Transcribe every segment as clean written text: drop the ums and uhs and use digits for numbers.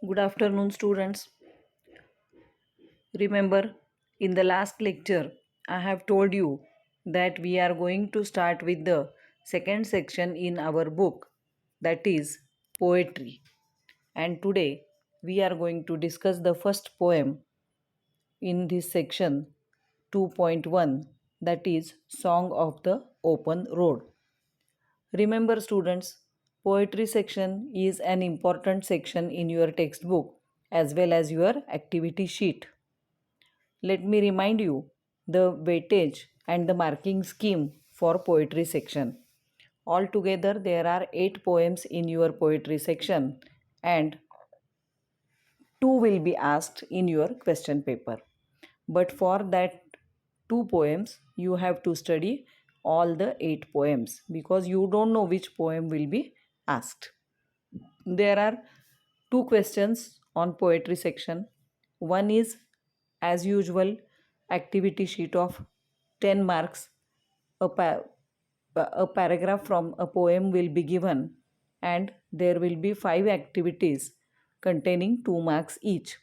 Good afternoon, students. Remember, in the last lecture, I have told you that we are going to start with the second section in our book, that is poetry. And today, we are going to discuss the first poem in this section 2.1, that is Song of the Open Road. Remember, students, poetry section is an important section in your textbook as well as your activity sheet. Let me remind you the weightage and the marking scheme for poetry section. Altogether, there are 8 poems in your poetry section and 2 will be asked in your question paper. But for that 2 poems, you have to study all the 8 poems because you don't know which poem will be asked. There are 2 questions on poetry section. One is, as usual, activity sheet of 10 marks. A paragraph from a poem will be given and there will be 5 activities containing 2 marks each.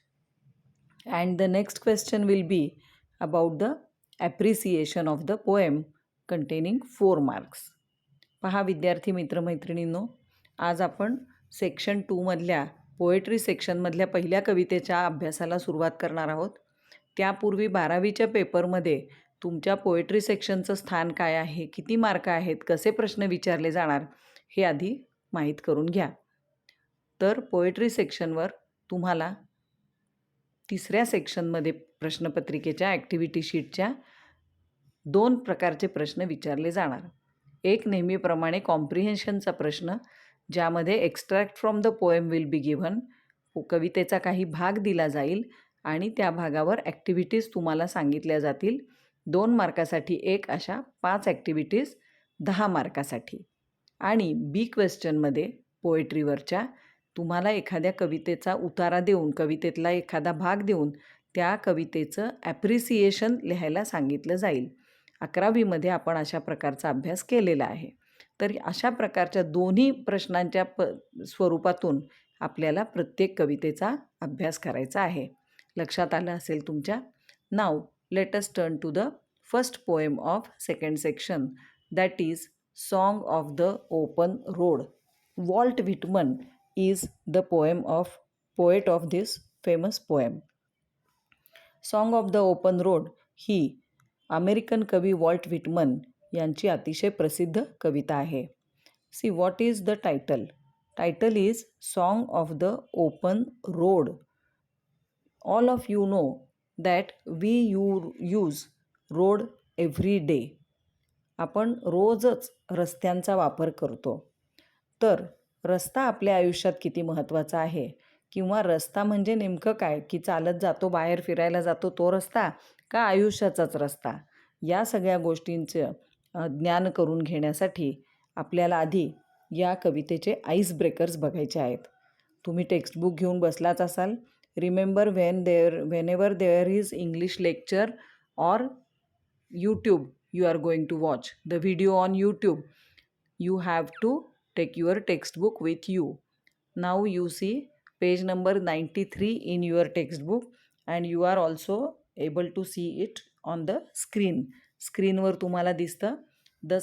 And the next question will be about the appreciation of the poem containing 4 marks. पहा विद्यार्थी मित्रमैत्रिणींनो, आज आपण section 2 मधल्या poetry सेक्शनमधल्या पहिल्या कवितेच्या अभ्यासाला सुरुवात करणार आहोत. त्यापूर्वी 12वीच्या पेपरमध्ये तुमच्या पोएट्री सेक्शनचं स्थान काय आहे, किती मार्क आहेत, कसे प्रश्न विचारले जाणार हे आधी माहीत करून घ्या. तर पोएट्री सेक्शनवर तुम्हाला तिसऱ्या सेक्शनमध्ये प्रश्नपत्रिकेच्या ॲक्टिव्हिटी शीटच्या 2 प्रकारचे प्रश्न विचारले जाणार. एक नेहमीप्रमाणे कॉम्प्रिहेन्शनचा प्रश्न, ज्यामध्ये extract from the poem will be given. कवितेचा काही भाग दिला जाईल आणि त्या भागावर ॲक्टिव्हिटीज तुम्हाला सांगितल्या जातील. 2 मार्कासाठी 1, अशा 5 ॲक्टिव्हिटीज 10 मार्कासाठी. आणि बी क्वेश्चनमध्ये पोएट्रीवरच्या तुम्हाला एखाद्या कवितेचा उतारा देऊन, कवितेतला एखादा भाग देऊन त्या कवितेचं ॲप्रिसिएशन लिहायला सांगितलं जाईल. 11वीमध्ये आपण अशा प्रकारचा अभ्यास केलेला आहे. तर अशा प्रकारच्या दोन्ही प्रश्नांच्या स्वरूपातून आपल्याला प्रत्येक कवितेचा अभ्यास करायचा आहे. लक्षात आलं असेल तुमच्या. Now let us turn to the first poem of second section, that is song of the open road. Walt Whitman is the poet of this famous poem. Song of the Open Road ही American कवी Walt Whitman यांची अतिशय प्रसिद्ध कविता आहे. See what is the title? Title is song of the open road. All of you know that we use road every day. आपण रोजच रस्त्यांचा वापर करतो. तर रस्ता आपल्या आयुष्यात किती महत्त्वाचा आहे, किंवा रस्ता म्हणजे नेमकं काय, की चालत जातो, बाहेर फिरायला जातो तो रस्ता, का आयुष्याचाच रस्ता, या सगळ्या गोष्टींचं ज्ञान करून घेण्यासाठी आपल्याला आधी या कवितेचे आईस ब्रेकर्स बघायचे आहेत. तुम्ही टेक्स्टबुक घेऊन बसलाच असाल. Remember whenever there is English lecture or YouTube you are going to watch the video on YouTube, you have to take your textbook with you. Now you see page number 93 in your textbook and you are also able to see it on the screen. स्क्रीनवर तुम्हाला दिसतं the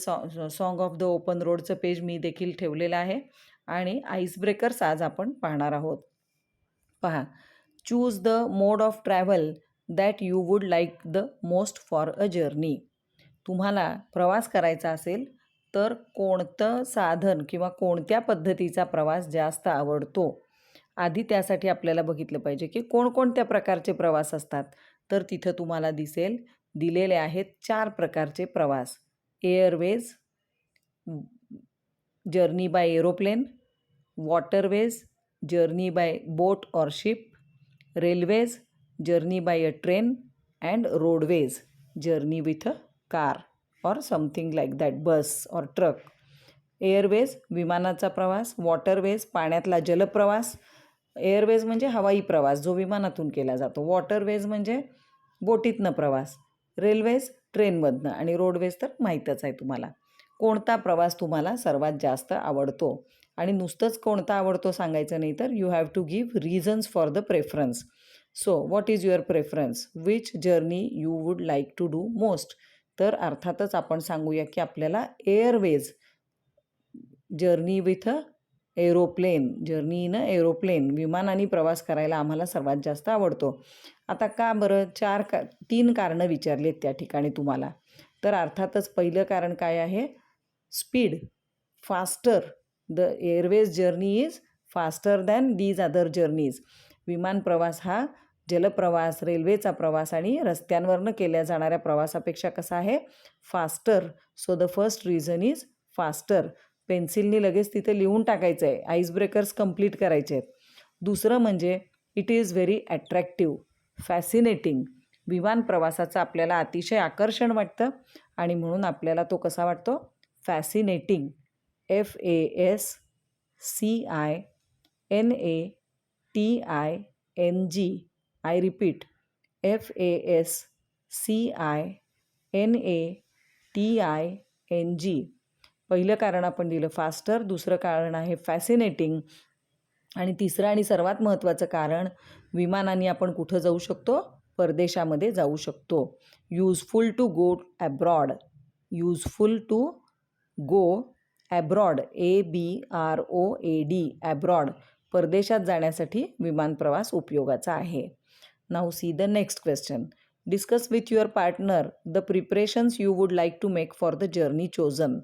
song of the open रोडचं page मी देखील ठेवलेलं आहे. आणि ice breakers आज आपण पाहणार आहोत. पहा, choose the mode of travel that you would like the most for a journey. तुम्हाला प्रवास करायचा असेल तर कोणतं साधन किंवा कोणत्या पद्धतीचा प्रवास जास्त आवडतो. आधी त्यासाठी आपल्याला बघितलं पाहिजे की कोणकोणत्या प्रकारचे प्रवास असतात. तर तिथं तुम्हाला दिलेले आहेत 4 प्रकारचे प्रवास. Airways, journey by aeroplane, waterways, journey by boat और ship, railways, journey by a train, and roadways, journey with a car और समथिंग लाईक दॅट, बस और ट्रक. एअरवेज विमानाचा प्रवास, वॉटरवेज पाण्यातला जलप्रवास, एअरवेज म्हणजे हवाई प्रवास जो विमानातून केला जातो, वॉटरवेज म्हणजे बोटीतनं प्रवास, रेल्वेज ट्रेनमधनं, आणि रोडवेज तर माहीतच आहे तुम्हाला. कोणता प्रवास तुम्हाला सर्वात जास्त आवडतो? आणि नुसतंच कोणता आवडतो सांगायचं नाही, तर you have to give reasons for the preference. So what is your preference, which journey you would like to do most. तर अर्थातच आपण सांगूया की आपल्याला airways, journey with a aeroplane, journey in a aeroplane, विमानाने प्रवास करायला आम्हाला सर्वात जास्त आवडतो. आता का बरं, 3 कारणं विचारली त्या ठिकाणी तुम्हाला. तर अर्थातच पहिलं कारण काय आहे, speed, faster. The airways journey is faster than these other journeys. विमान प्रवास हा जलप्रवास, रेल्वेचा प्रवास आणि रस्त्यांवरनं केल्या जाणाऱ्या प्रवासापेक्षा कसा आहे, faster. So the first reason is faster. पेन्सिलने लगेच तिथे लिहून टाकायचं आहे, आईस ब्रेकर्स कंप्लीट करायचे आहेत. दुसरं म्हणजे it is very attractive, fascinating. विमान प्रवासाचं आपल्याला अतिशय आकर्षण वाटतं आणि म्हणून आपल्याला तो कसा वाटतो, fascinating. FASCINATING. I repeat, FASCINATING. पहिलं कारण आपण दिलं फास्टर, दुसरं कारण आहे फॅसिनेटिंग आणि तिसरं आणि सर्वात महत्त्वाचं कारण, विमानाने आपण कुठं जाऊ शकतो, परदेशामध्ये जाऊ शकतो. Useful to go abroad, useful to go abroad, ABROAD, abroad, परदेशात जाण्यासाठी विमान प्रवास उपयोगाचा आहे. Now see the next question. Discuss with your partner the preparations you would like to make for the journey chosen.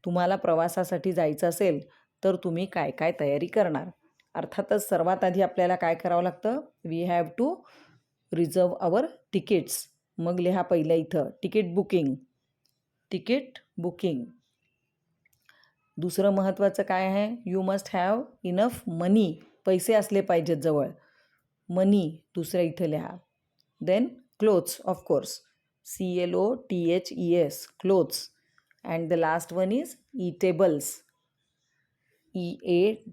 तुम्हाला प्रवासासाठी जायचं असेल तर तुम्ही काय काय तयारी करणार. अर्थातच सर्वात आधी आपल्याला काय करावं लागतं, we have to reserve our tickets. मग लिहा पहिलं इथं तिकीट बुकिंग, तिकीट बुकिंग. दुसरं महत्त्वाचं काय आहे, you must have enough money, पैसे असले पाहिजेत जवळ, मनी दुसरं इथं लिहा. Then clothes, of course, CLOTHES, clothes. And the last one is eatables, EATABLES,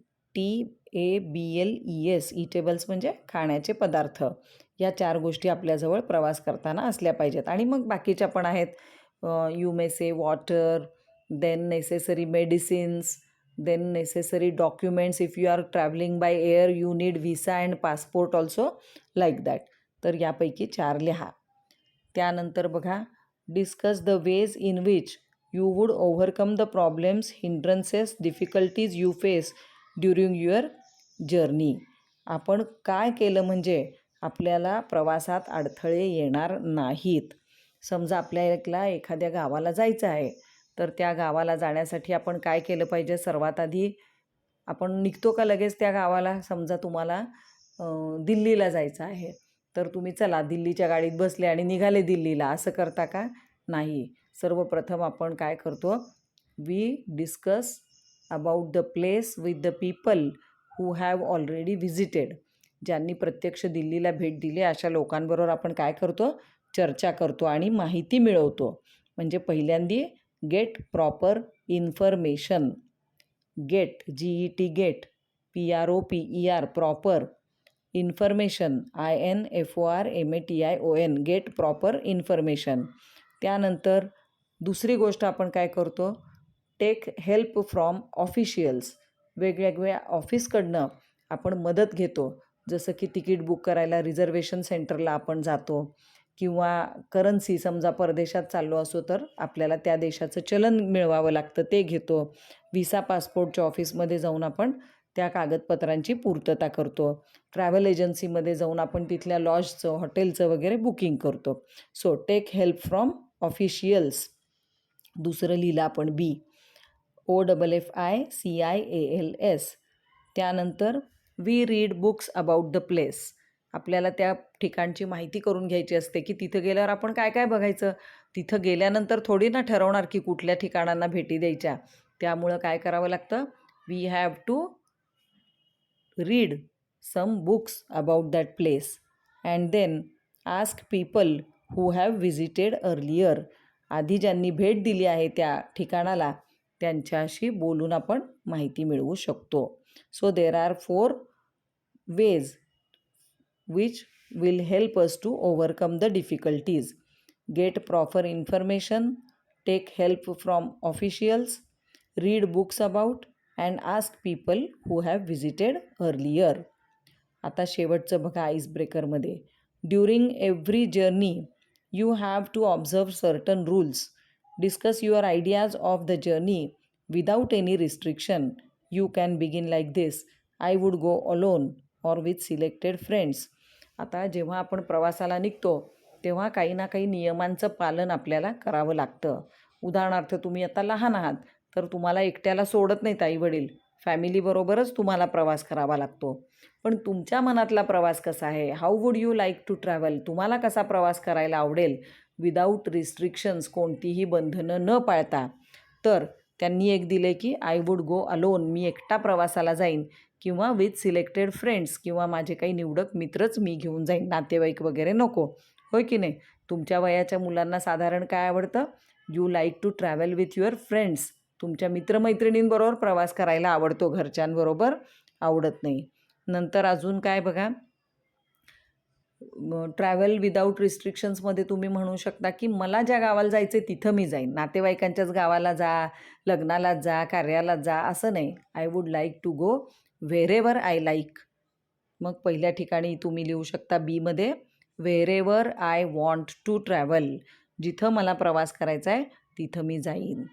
eatables म्हणजे खाण्याचे पदार्थ. या 4 गोष्टी आपल्याजवळ प्रवास करताना असल्या पाहिजेत. आणि मग बाकीच्या पण आहेत, you may say water, then necessary medicines, then necessary documents. If you are traveling by air, you need visa and passport also, like that. तर यापैकी 4 लिहा. त्यानंतर बघा, discuss the ways in which you would overcome the problems, hindrances, difficulties you face during your journey. आपण काय केलं म्हणजे आपल्याला प्रवासात अडथळे येणार नाहीत. समजा आपल्याला एखाद्या गावाला जायचं आहे, तर त्या गावाला जाण्यासाठी आपण काय केलं पाहिजे, सर्वात आधी आपण निघतो का लगेच त्या गावाला. समजा तुम्हाला दिल्लीला जायचं आहे, तर तुम्ही चला दिल्लीच्या गाडीत बसले आणि निघाले दिल्लीला, असं करता का, नाही. सर्वप्रथम आपण काय करतो, we discuss about the place with the people who have already visited. ज्यांनी प्रत्यक्ष दिल्लीला भेट दिली अशा लोकांबरोबर आपण काय करतो, चर्चा करतो आणि माहिती मिळवतो. म्हणजे पहिल्यांदी get proper information, get, GET get, PROPER proper, information INFORMATION, get proper information. त्यानंतर दुसरी गोष्ट आपण काय करतो, टेक हेल्प फ्रॉम ऑफिशियल्स. वेगवेगळ्या ऑफिसकडनं आपण मदत घेतो. जसं की तिकीट बुक करायला रिझर्वेशन सेंटरला आपण जातो, किंवा करन्सी, समजा परदेशात चाललो असो तर आपल्याला त्या देशाचं चलन मिळवावं लागतं, ते घेतो. व्हिसा पासपोर्टच्या ऑफिसमध्ये जाऊन आपण त्या कागदपत्रांची पूर्तता करतो. ट्रॅव्हल एजन्सीमध्ये जाऊन आपण तिथल्या लॉजचं, हॉटेलचं वगैरे बुकिंग करतो. So take help from officials. दुसरं लिहिलं आपण BOFFICIALS. त्यानंतर we read books about the place. आपल्याला त्या ठिकाणची माहिती करून घ्यायची असते की तिथं गेल्यावर आपण काय काय बघायचं. तिथं गेल्यानंतर थोडी ना ठरवणार की कुठल्या ठिकाणांना भेटी द्यायच्या. त्यामुळं काय करावं लागतं, we have to read some books about that place and then ask people who have visited earlier. आधी ज्यांनी भेट दिली आहे त्या ठिकाणाला त्यांच्याशी बोलून आपण माहिती मिळवू शकतो. So there are 4 ways which will help us to overcome the difficulties. Get proper information, take help from officials, read books about and ask people who have visited earlier. आता शेवटचं बघा आईस ब्रेकरमध्ये, during every journey you have to observe certain rules. Discuss your ideas of the journey without any restriction. You can begin like this, I would go alone or with selected friends. आता जेव्हा आपण प्रवासाला निघतो तेव्हा काही ना काही नियमांचं पालन आपल्याला करावं लागतं. उदाहरणार्थ तुम्ही आता लहान आहात तर तुम्हाला एकट्याला सोडत नाहीत आईवडील, फॅमिलीबरोबरच तुम्हाला प्रवास करावा लागतो. पण तुमच्या मनातला प्रवास कसा आहे, how would you like to travel, तुम्हाला कसा प्रवास करायला आवडेल विदाऊट रिस्ट्रिक्शन्स, कोणतीही बंधनं न पाळता. तर त्यांनी एक दिले की आय वूड गो अलोन, मी एकटा प्रवासाला जाईन, किंवा विथ सिलेक्टेड फ्रेंड्स, किंवा माझे काही निवडक मित्रच मी घेऊन जाईन, नातेवाईक वगैरे नको. होय की नाही. तुमच्या वयाच्या मुलांना साधारण काय आवडतं, you like to travel with your friends, तुमच्या मित्रमैत्रिणींबरोबर प्रवास करायला आवडतो, घरच्यांबरोबर आवडत नाही. नंतर अजून काय बघा, ट्रॅव्हल विदाऊट रिस्ट्रिक्शन्समध्ये तुम्ही म्हणू शकता की मला ज्या गावाला जायचं आहे तिथं मी जाईन, नातेवाईकांच्याच गावाला जा, लग्नालाच जा, कार्यालाच जा असं नाही. I would like to go wherever I like. मग पहिल्या ठिकाणी तुम्ही लिहू शकता बीमध्ये, wherever I want to travel, जिथं मला प्रवास करायचा आहे तिथं मी जाईन.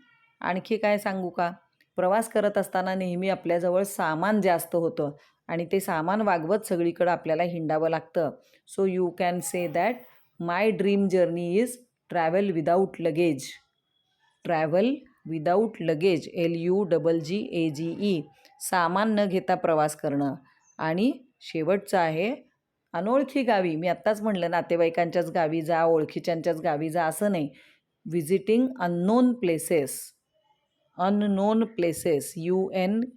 आणखी काय सांगू का, प्रवास करत असताना नेहमी आपल्याजवळ सामान जास्त होतं आणि ते सामान वागवत सगळीकडं आपल्याला हिंडावं लागतं. So you can say that my dream journey is travel without luggage. Travel without luggage, LUGGAGE, सामान न घेता प्रवास करणं. आणि शेवटचं आहे अनोळखी गावी, मी आत्ताच म्हणलं नातेवाईकांच्याच गावी जा, ओळखीच्यांच्याच गावी जा असं नाही. Visiting unknown places, unknown places, UNKNOWN,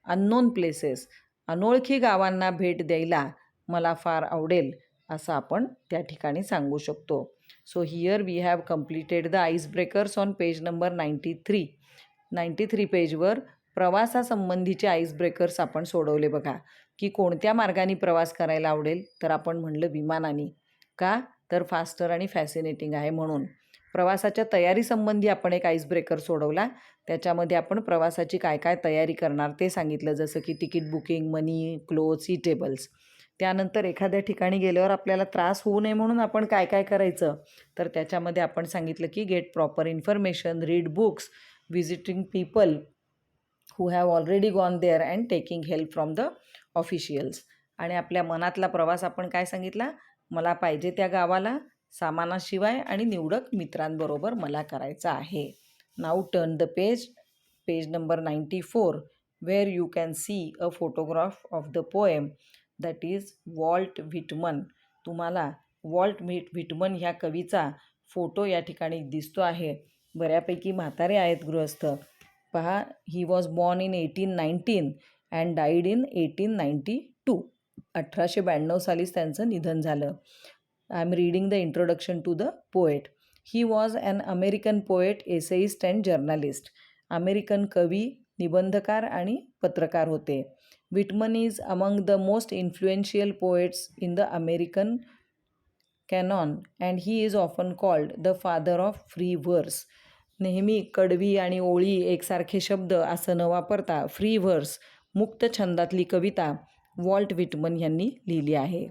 unknown places, अनोळखी गावांना भेट द्यायला मला फार आवडेल असं आपण त्या ठिकाणी सांगू शकतो. So here we have completed the ice breakers on page number 93 पेजवर प्रवासासंबंधीचे आईस ब्रेकर्स आपण सोडवले बघा. की कोणत्या मार्गाने प्रवास करायला आवडेल, तर आपण म्हणलं विमानाने. का, तर फास्टर आणि फॅसिनेटिंग आहे म्हणून. प्रवासाच्या तयारीसंबंधी आपण एक आईस ब्रेकर सोडवला, त्याच्यामध्ये आपण प्रवासाची काय काय तयारी करणार ते सांगितलं, जसं की तिकीट बुकिंग, मनी, क्लोथ्स, इटेबल्स. त्यानंतर एखाद्या ठिकाणी गेल्यावर आपल्याला त्रास होऊ नये म्हणून आपण काय काय करायचं, तर त्याच्यामध्ये आपण सांगितलं की get proper information, read books, visiting people who have already gone there and taking help from the officials. आणि आपल्या मनातला प्रवास आपण काय सांगितला, मला पाहिजे त्या गावाला सामानाशिवाय आणि निवडक मित्रांबरोबर मला करायचं आहे. Now turn the page number 94, where you can see a photograph of the poem that is Walt Whitman. तुम्हाला वॉल्ट व्हिटमन ह्या कवीचा फोटो या ठिकाणी दिसतो आहे. बऱ्यापैकी म्हातारे आहेत गृहस्थ. पहा, he was born in 1819 and died in 1892. 1892 सालीच त्यांचं निधन झालं. I am reading the introduction to the poet. He was an American poet, essayist and journalist. American कवी, निबंधकार आणि पत्रकार होते. Whitman is among the most influential poets in the American canon and he is often called the father of free verse. नेहमी कडवी आणि ओळी एकसारखे शब्द असं न वापरता फ्री व्हर्स, मुक्त छंदातली कविता वॉल्ट व्हिटमन यांनी लिहिली आहे.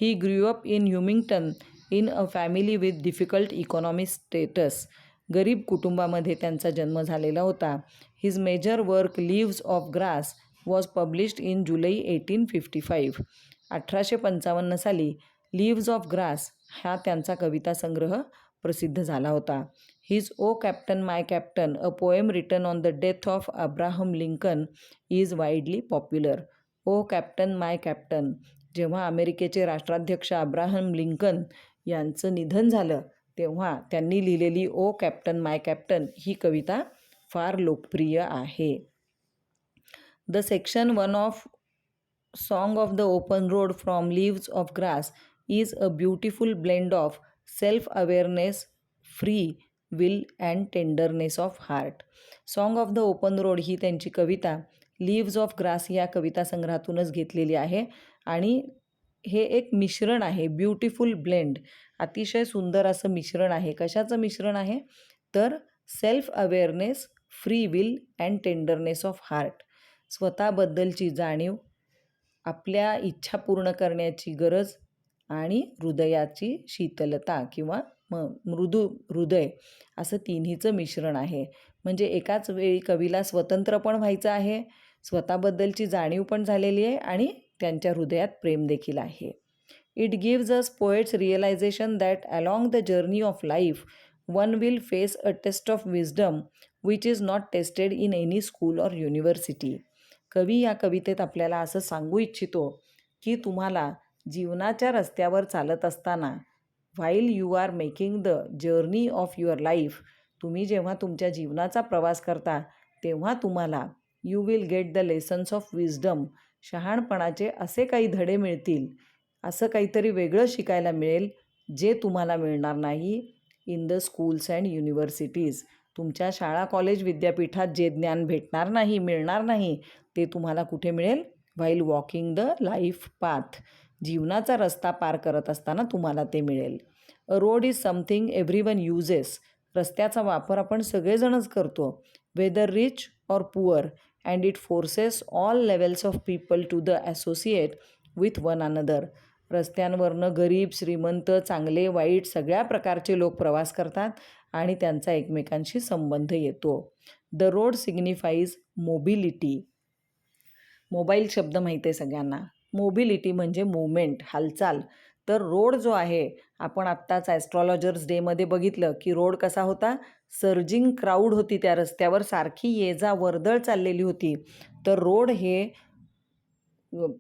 He grew up in Huntington in a family with difficult economic status. गरीब कुटुंबामध्ये त्यांचा जन्म झालेला होता. His major work leaves of grass was published in July 1855. 1855 साली लिव्ज ऑफ ग्रास हा त्यांचा कविता संग्रह प्रसिद्ध झाला होता. His O Captain my Captain, a poem written on the death of Abraham Lincoln, is widely popular. O Captain my Captain, जेव्हा अमेरिकेचे राष्ट्राध्यक्ष अब्राहम लिंकन यांचं निधन झालं तेव्हा त्यांनी लिहिलेली ओ कॅप्टन माय कॅप्टन ही कविता फार लोकप्रिय आहे. The section 1 of song of the open road from leaves of grass is a beautiful blend of self awareness, free will and tenderness of heart. Song of the open road ही त्यांची कविता leaves of grass या कविता संग्रहातूनच घेतलेली आहे. आणि हे एक मिश्रण आहे, ब्युटिफुल ब्लेंड, अतिशय सुंदर असं मिश्रण आहे. कशाचं मिश्रण आहे, तर self awareness, free will and tenderness of heart. स्वतःबद्दलची जाणीव, आपल्या इच्छा पूर्ण करण्याची गरज आणि हृदयाची शीतलता किंवा मृदू हृदय असं तिन्हीचं मिश्रण आहे. म्हणजे एकाच वेळी कवीला स्वतंत्र पण व्हायचं आहे, स्वतःबद्दलची जाणीव पण झालेली आहे आणि त्यांच्या हृदयात प्रेम देखील आहे. It gives us poet's realisation that along the journey of life one will face a test of wisdom which is not tested in any school or university. कवी या कवितेत आपल्याला असं सांगू इच्छितो की तुम्हाला जीवनाच्या रस्त्यावर चालत असताना, while you are making the journey of your life, तुम्ही जेव्हा तुमच्या जीवनाचा प्रवास करता तेव्हा तुम्हाला you will get the lessons of wisdom, शहाणपणाचे असे काही धडे मिळतील, असं काहीतरी वेगळं शिकायला मिळेल जे तुम्हाला मिळणार नाही in the schools and universities. तुमच्या शाळा कॉलेज विद्यापीठात जे ज्ञान भेटणार नाही, मिळणार नाही, ते तुम्हाला कुठे मिळेल? While walking the life path, जीवनाचा रस्ता पार करत असताना तुम्हाला ते मिळेल. A road is something everyone uses, रस्त्याचा वापर आपण सगळेजणच करतो, whether rich or poor, and it forces all levels of people to the associate with one another. रस्त्यांवरनं गरीब, श्रीमंत, चांगले, वाईट सगळ्या प्रकारचे लोक प्रवास करतात आणि त्यांचा एकमेकांशी संबंध येतो. The road signifies mobility. Mobile शब्द माहिती आहे सगळ्यांना. मोबिलिटी म्हणजे मूवमेंट, हालचाल. तर रोड जो आहे, आपण आत्ताच ॲस्ट्रॉलॉजर्स डेमध्ये बघितलं की रोड कसा होता, सर्जिंग क्राऊड होती त्या रस्त्यावर, सारखी ये जा वर्दळ चाललेली होती. तर रोड हे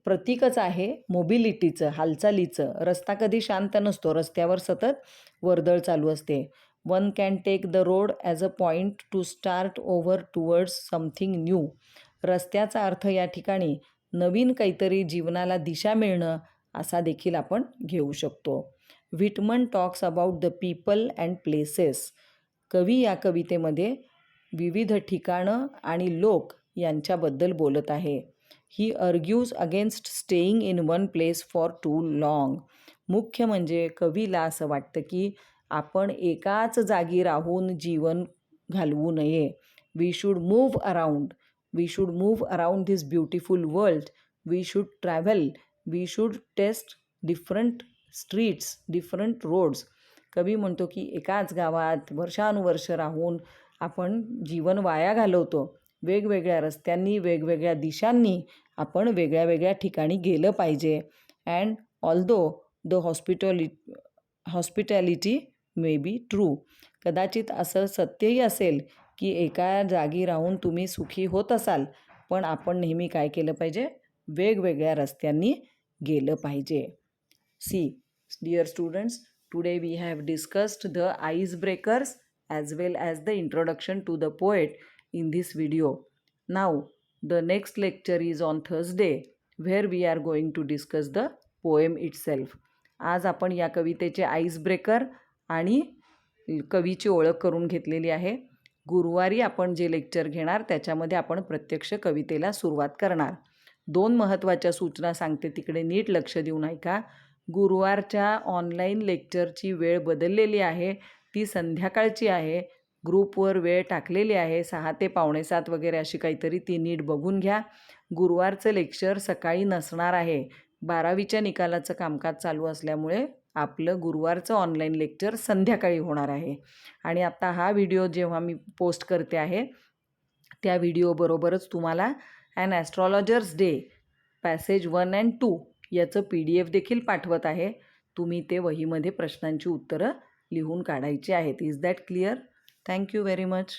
प्रतीकच आहे मोबिलिटीचं, हालचालीचं. रस्ता कधी शांत नसतो, रस्त्यावर सतत वर्दळ चालू असते. One can take the road as a point to start over towards something new. रस्त्याचा अर्थ या ठिकाणी नवीन काहीतरी जीवनाला दिशा मिळणं असा देखील आपण घेऊ शकतो. Whitman talks about the people and places. कवी या कवितेमध्ये विविध ठिकाणं आणि लोक यांच्याबद्दल बोलत आहे. He argues against staying in one place for too long. मुख्य म्हणजे कवीला असं वाटतं की आपण एकाच जागी राहून जीवन घालवू नये. We should move around. We should move around this beautiful world. We should travel. We should taste different streets, different roads. कवी म्हणतो की एकाच गावात वर्षानुवर्ष राहून आपण जीवन वाया घालवतो. वेगवेगळ्या रस्त्यांनी, वेगवेगळ्या दिशांनी आपण वेगळ्या वेगळ्या ठिकाणी गेलं पाहिजे. And although the hospitality may be true. कदाचित असं सत्यही असेल की एका जागी राहून तुम्ही सुखी होत असाल, पण आपण नेहमी काय केलं पाहिजे? वेगवेगळ्या रस्त्यांनी गेलं पाहिजे. See dear students, today we have discussed the ice breakers as well as the introduction to the poet in this video. Now the next lecture is on Thursday where we are going to discuss the poem itself. आज आपण या कवितेचे ice breaker आणि कवीची ओळख करून घेतलेली आहे. गुरुवारी आपण जे लेक्चर घेणार त्याच्यामध्ये आपण प्रत्यक्ष कवितेला सुरुवात करणार. 2 महत्त्वाच्या सूचना सांगते, तिकडे नीट लक्ष देऊन ऐका. गुरुवारच्या ऑनलाईन लेक्चरची वेळ बदललेली आहे, ती संध्याकाळची आहे. ग्रुपवर वेळ टाकलेली आहे 6 ते 6:45 वगैरे अशी काहीतरी, ती नीट बघून घ्या. गुरुवारचं लेक्चर सकाळी नसणार आहे. 12वीच्या निकालाचं कामकाज चालू असल्यामुळे आपलं गुरुवारचं ऑनलाईन लेक्चर संध्याकाळी होणार आहे. आणि आत्ता हा व्हिडिओ जेव्हा मी पोस्ट करते आहे त्या व्हिडिओबरोबरच तुम्हाला an astrologer's day passage 1 and 2 याचं PDF देखील पाठवत आहे. तुम्ही ते वहीमध्ये प्रश्नांची उत्तरं लिहून काढायची आहेत. Is that clear? Thank you very much.